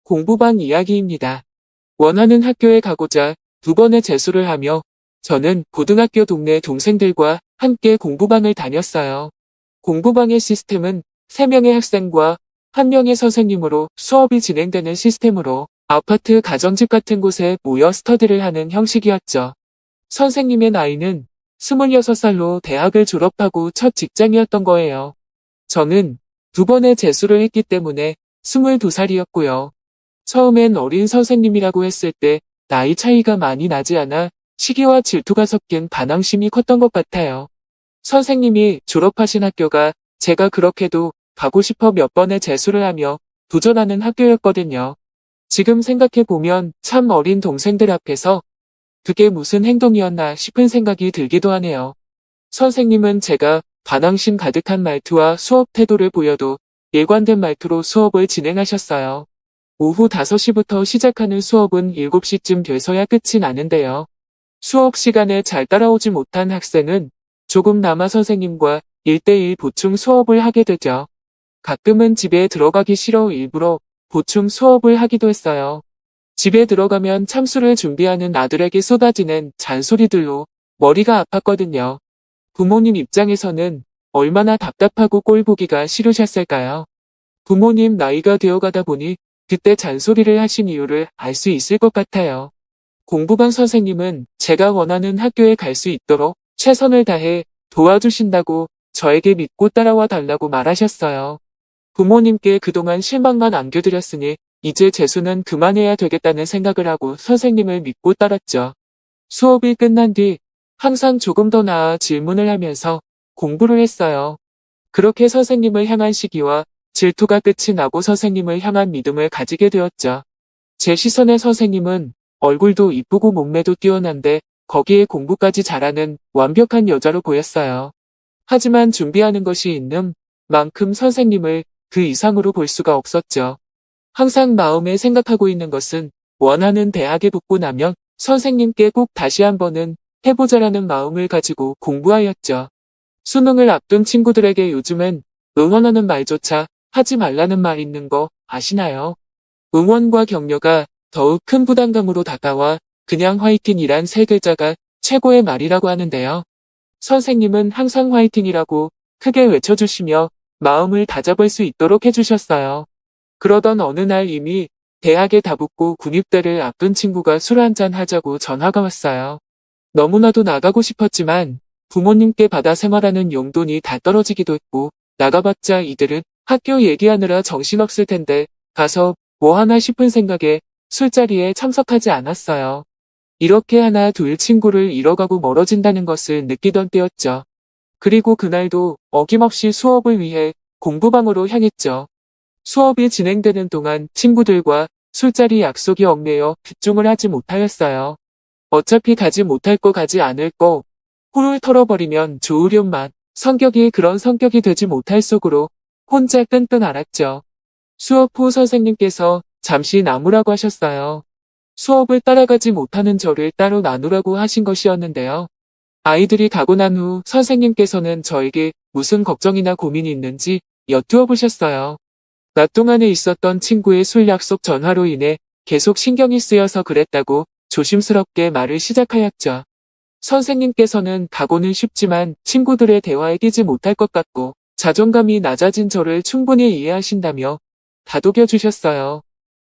공부방 이야기입니다. 원하는 학교에 가고자 2번의 재수를 하며 저는 고등학교 동네 동생들과 함께 공부방을 다녔어요. 공부방의 시스템은 3명의 학생과 1명의 선생님으로 수업이 진행되는 시스템으로 아파트 가정집 같은 곳에 모여 스터디를 하는 형식이었죠. 선생님의 나이는 26살로 대학을 졸업하고 첫 직장이었던 거예요. 저는 2번의 재수를 했기 때문에 22살이었고요. 처음엔 어린 선생님이라고 했을 때 나이 차이가 많이 나지 않아 시기와 질투가 섞인 반항심이 컸던 것 같아요. 선생님이 졸업하신 학교가 제가 그렇게도 가고 싶어 몇 번의 재수를 하며 도전하는 학교였거든요. 지금 생각해보면 참 어린 동생들 앞에서 그게 무슨 행동이었나 싶은 생각이 들기도 하네요. 선생님은 제가 반항심 가득한 말투와 수업 태도를 보여도 일관된 말투로 수업을 진행하셨어요. 오후 5시부터 시작하는 수업은 7시쯤 돼서야 끝이 나는데요. 수업 시간에 잘 따라오지 못한 학생은 조금나마 선생님과 1대1 보충 수업을 하게 되죠. 가끔은 집에 들어가기 싫어 일부러 보충 수업을 하기도 했어요. 집에 들어가면 참수를 준비하는 아들에게 쏟아지는 잔소리들로 머리가 아팠거든요. 부모님 입장에서는 얼마나 답답하고 꼴보기가 싫으셨을까요? 부모님 나이가 되어가다 보니 그때 잔소리를 하신 이유를 알 수 있을 것 같아요. 공부방 선생님은 제가 원하는 학교에 갈 수 있도록 최선을 다해 도와주신다고 저에게 믿고 따라와 달라고 말하셨어요. 부모님께 그동안 실망만 안겨드렸으니 이제 재수는 그만해야 되겠다는 생각을 하고 선생님을 믿고 따랐죠. 수업이 끝난 뒤 항상 조금 더 나아 질문을 하면서 공부를 했어요. 그렇게 선생님을 향한 시기와 질투가 끝이 나고 선생님을 향한 믿음을 가지게 되었죠. 제 시선에 선생님은 얼굴도 이쁘고 몸매도 뛰어난데 거기에 공부까지 잘하는 완벽한 여자로 보였어요. 하지만 준비하는 것이 있는 만큼 선생님을 그 이상으로 볼 수가 없었죠. 항상 마음에 생각하고 있는 것은 원하는 대학에 붙고 나면 선생님께 꼭 다시 한번은 해보자라는 마음을 가지고 공부하였죠. 수능을 앞둔 친구들에게 요즘은 응원하는 말조차 하지 말라는 말 있는 거 아시나요? 응원과 격려가 더욱 큰 부담감으로 다가와 그냥 화이팅이란 3글자가 최고의 말이라고 하는데요. 선생님은 항상 화이팅이라고 크게 외쳐주시며 마음을 다잡을 수 있도록 해주셨어요. 그러던 어느 날 이미 대학에 다 붙고 군입대를 앞둔 친구가 술 한잔 하자고 전화가 왔어요. 너무나도 나가고 싶었지만 부모님께 받아 생활하는 용돈이 다 떨어지기도 했고 나가봤자 이들은 학교 얘기하느라 정신없을 텐데 가서 뭐 하나 싶은 생각에 술자리에 참석하지 않았어요. 이렇게 하나 둘 친구를 잃어가고 멀어진다는 것을 느끼던 때였죠. 그리고 그날도 어김없이 수업을 위해 공부방으로 향했죠. 수업이 진행되는 동안 친구들과 술자리 약속이 얽매여 집중을 하지 못하였어요. 어차피 가지 못할 거 가지 않을 거 훌훌 털어버리면 좋으련만 성격이 그런 성격이 되지 못할 속으로 혼자 끙끙 앓았죠. 수업 후 선생님께서 잠시 나무라고 하셨어요. 수업을 따라가지 못하는 저를 따로 나누라고 하신 것이었는데요. 아이들이 가고 난 후 선생님께서는 저에게 무슨 걱정이나 고민이 있는지 여쭈어 보셨어요. 낮 동안에 있었던 친구의 술 약속 전화로 인해 계속 신경이 쓰여서 그랬다고 조심스럽게 말을 시작하였죠. 선생님께서는 가고는 싶지만 친구들의 대화에 끼지 못할 것 같고 자존감이 낮아진 저를 충분히 이해하신다며 다독여 주셨어요.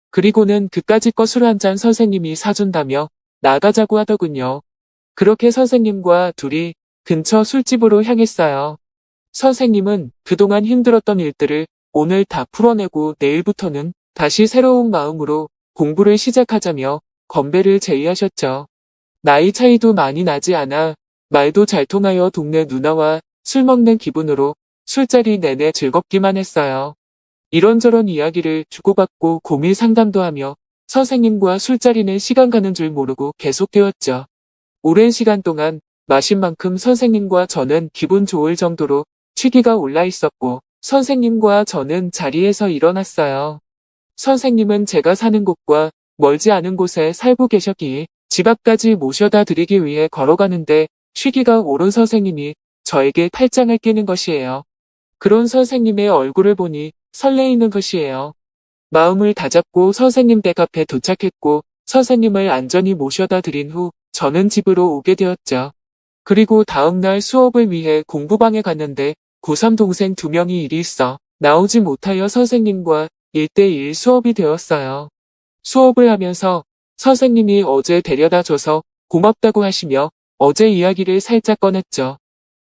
그리고는 그까짓 거 술 한 잔 선생님이 사준다며 나가자고 하더군요. 그렇게 선생님과 둘이 근처 술집으로 향했어요. 선생님은 그동안 힘들었던 일들을 오늘 다 풀어내고 내일부터는 다시 새로운 마음으로 공부를 시작하자며 건배를 제의하셨죠. 나이 차이도 많이 나지 않아 말도 잘 통하여 동네 누나와 술 먹는 기분으로 술자리 내내 즐겁기만 했어요. 이런저런 이야기를 주고받고 고민 상담도 하며 선생님과 술자리는 시간 가는 줄 모르고 계속되었죠. 오랜 시간 동안 마신 만큼 선생님과 저는 기분 좋을 정도로 취기가 올라 있었고 선생님과 저는 자리에서 일어났어요. 선생님은 제가 사는 곳과 멀지 않은 곳에 살고 계셨기에 집 앞까지 모셔다 드리기 위해 걸어가는데 취기가 오른 선생님이 저에게 팔짱을 끼는 것이에요. 그런 선생님의 얼굴을 보니 설레이는 것이에요. 마음을 다잡고 선생님 댁 앞에 도착했고 선생님을 안전히 모셔다 드린 후 저는 집으로 오게 되었죠. 그리고 다음날 수업을 위해 공부방에 갔는데 고3 동생 2명이 일이 있어 나오지 못하여 선생님과 1대1 수업이 되었어요. 수업을 하면서 선생님이 어제 데려다 줘서 고맙다고 하시며 어제 이야기를 살짝 꺼냈죠.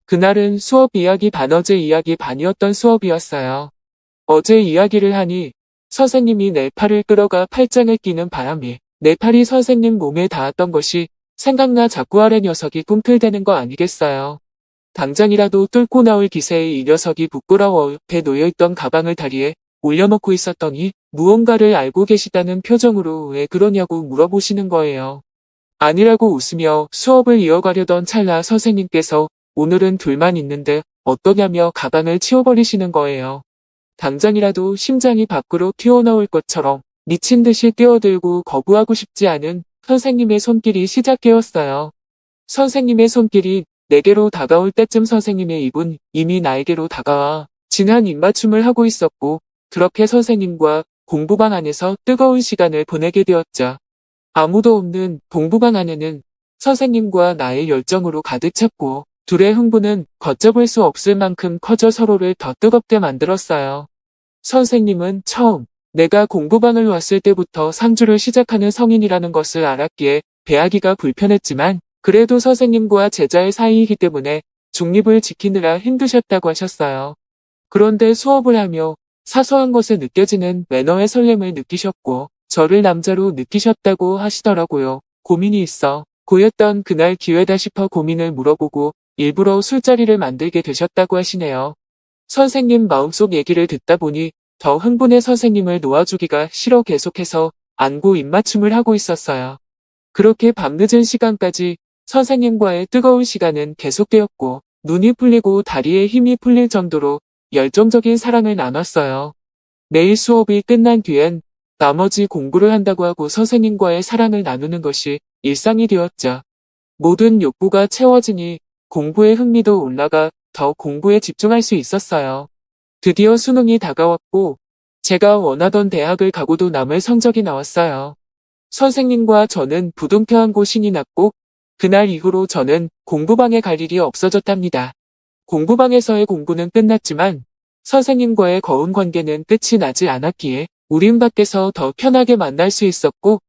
그날은 수업 이야기 반 어제 이야기 반이었던 수업이었어요. 어제 이야기를 하니 선생님이 내 팔을 끌어가 팔짱을 끼는 바람에 내 팔이 선생님 몸에 닿았던 것이 생각나 자꾸 아래 녀석이 꿈틀대는 거 아니겠어요. 당장이라도 뚫고 나올 기세에 이 녀석이 부끄러워 옆에 놓여있던 가방을 다리에 올려놓고 있었더니 무언가를 알고 계시다는 표정으로 왜 그러냐고 물어보시는 거예요. 아니라고 웃으며 수업을 이어가려던 찰나 선생님께서 오늘은 둘만 있는데 어떠냐며 가방을 치워버리시는 거예요. 당장이라도 심장이 밖으로 튀어나올 것처럼 미친 듯이 뛰어들고 거부하고 싶지 않은 선생님의 손길이 시작되었어요. 선생님의 손길이 내게로 다가올 때쯤 선생님의 입은 이미 나에게로 다가와 진한 입맞춤을 하고 있었고 그렇게 선생님과 공부방 안에서 뜨거운 시간을 보내게 되었죠. 아무도 없는 공부방 안에는 선생님과 나의 열정으로 가득 찼고 둘의 흥분은 걷잡을 수 없을 만큼 커져 서로를 더 뜨겁게 만들었어요. 선생님은 처음 내가 공부방을 왔을 때부터 상주를 시작하는 성인이라는 것을 알았기에 배하기가 불편했지만 그래도 선생님과 제자의 사이이기 때문에 중립을 지키느라 힘드셨다고 하셨어요. 그런데 수업을 하며 사소한 것에 느껴지는 매너의 설렘을 느끼셨고 저를 남자로 느끼셨다고 하시더라고요. 고민이 있어 고였던 그날 기회다 싶어 고민을 물어보고 일부러 술자리를 만들게 되셨다고 하시네요. 선생님 마음속 얘기를 듣다 보니 더 흥분해 선생님을 놓아주기가 싫어 계속해서 안고 입맞춤을 하고 있었어요. 그렇게 밤늦은 시간까지 선생님과의 뜨거운 시간은 계속되었고 눈이 풀리고 다리에 힘이 풀릴 정도로 열정적인 사랑을 나눴어요. 매일 수업이 끝난 뒤엔 나머지 공부를 한다고 하고 선생님과의 사랑을 나누는 것이 일상이 되었죠. 모든 욕구가 채워지니 공부의 흥미도 올라가 더 공부에 집중할 수 있었어요. 드디어 수능이 다가왔고 제가 원하던 대학을 가고도 남을 성적이 나왔어요. 선생님과 저는 부둥켜한 곳 신이 났고 그날 이후로 저는 공부방에 갈 일이 없어졌답니다. 공부방에서의 공부는 끝났지만 선생님과의 거운 관계는 끝이 나지 않았기에 우린 밖에서 더 편하게 만날 수 있었고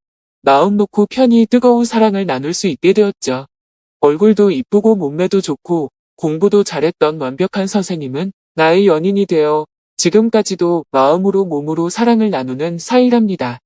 마음 놓고 편히 뜨거운 사랑을 나눌 수 있게 되었죠. 얼굴도 이쁘고 몸매도 좋고 공부도 잘했던 완벽한 선생님은 나의 연인이 되어 지금까지도 마음으로 몸으로 사랑을 나누는 사이랍니다.